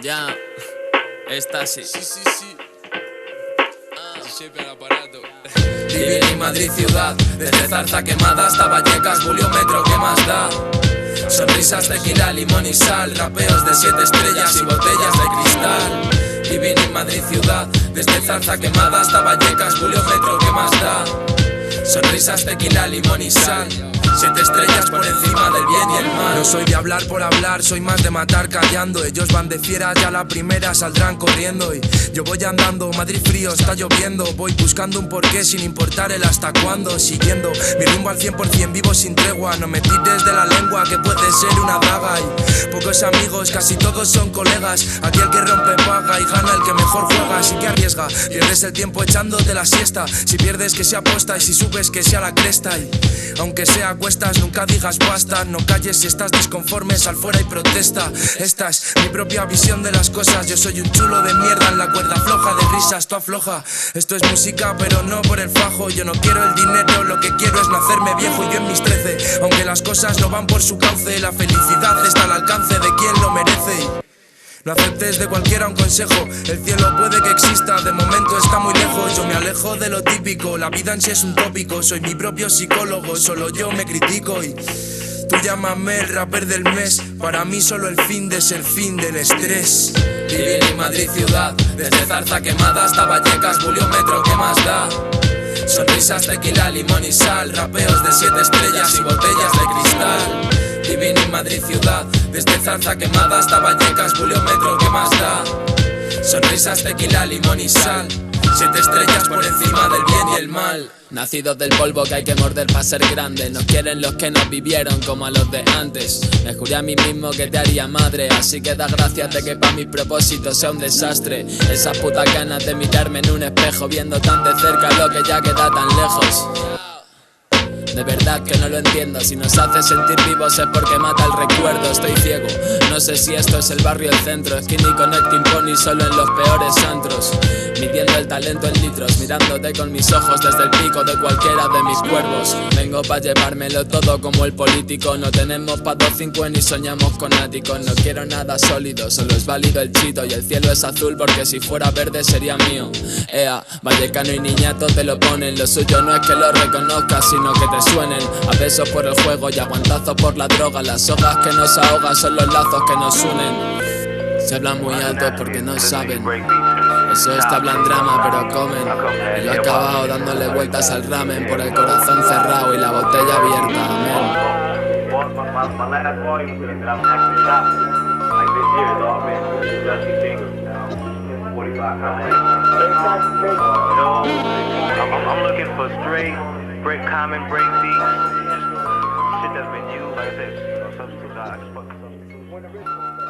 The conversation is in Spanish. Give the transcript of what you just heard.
Ya, esta sí. Sí. DJ aparato. Vivir en Madrid ciudad, desde Zarza quemada hasta Vallecas, Buliómetro, ¿qué más da? Sonrisas, tequila, limón y sal, rapeos de 7 estrellas y botellas de cristal. Vivir en Madrid ciudad, desde Zarza quemada hasta Vallecas, Buliómetro, ¿qué más da? Sonrisas, tequila, limón y sal, 7 estrellas por encima del bien y el mal. No soy de hablar por hablar, soy más de matar callando. Ellos van de fieras, ya la primera saldrán corriendo. Y yo voy andando, Madrid frío, está lloviendo. Voy buscando un porqué sin importar el hasta cuándo. Siguiendo mi rumbo al 100%, vivo sin tregua. No me tires de la lengua que puede ser una daga. Y pocos amigos, casi todos son colegas. Aquí el que rompe paga y gana el que mejor juega. Así que arriesga, pierdes el tiempo echándote la siesta. Si pierdes que sea aposta y si subes que sea la cresta. Y aunque sea cuestas, nunca digas basta. No calles si estás disconforme, sal fuera y protesta. Esta es mi propia visión de las cosas. Yo soy un chulo de mierda en la cuerda floja de risas, tú afloja. Esto es música pero no por el fajo. Yo no quiero el dinero, lo que quiero es nacerme viejo. Yo en mis 13, aunque las cosas no van por su cauce, la felicidad está al alcance de quien lo merece. No aceptes de cualquiera un consejo, el cielo puede que exista, de momento está muy lejos. Yo me alejo de lo típico, la vida en sí es un tópico. Soy mi propio psicólogo, solo yo me critico. Y tú llámame el rapper del mes, para mí solo el fin de es el fin del estrés. Vivir en Madrid ciudad, desde Zarza quemada hasta Vallecas, Buliómetro, ¿qué más da? Sonrisas, tequila, limón y sal, rapeos de 7 estrellas y botellas de cristal. Vivir en Madrid ciudad, desde Zarza quemada hasta Vallecas, Buliómetro, ¿qué más da? Sonrisas, tequila, limón y sal, 7 estrellas por encima del bien y el mal. Nacidos del polvo que hay que morder para ser grande. Nos quieren los que nos vivieron como a los de antes. Me juré a mí mismo que te haría madre, así que da gracias de que pa' mis propósitos sea un desastre. Esas putas ganas de mirarme en un espejo viendo tan de cerca lo que ya queda tan lejos. De verdad que no lo entiendo, si nos hace sentir vivos es porque mata el recuerdo. Estoy ciego, no sé si esto es el barrio o el centro. Skinny Connecting Pony solo en los peores antros. Midiendo el talento en litros, mirándote con mis ojos desde el pico de cualquiera de mis cuervos. Vengo pa' llevármelo todo como el político. No tenemos pa' 2.5 ni soñamos con áticos. No quiero nada sólido, solo es válido el chito. Y el cielo es azul porque si fuera verde sería mío. Ea, vallecano y niñato te lo ponen. Lo suyo no es que lo reconozcas, sino que te suenen. A besos por el juego y aguantazos por la droga. Las sogas que nos ahogan son los lazos que nos unen. Se hablan muy alto porque no saben. Eso está hablan drama pero comen. Y yo he acabado dándole vueltas al ramen por el corazón cerrado y la botella abierta. Amén. I'm looking for straight, break common, break beats, shit that's been used, like I said, substitutes. I just fuck with something.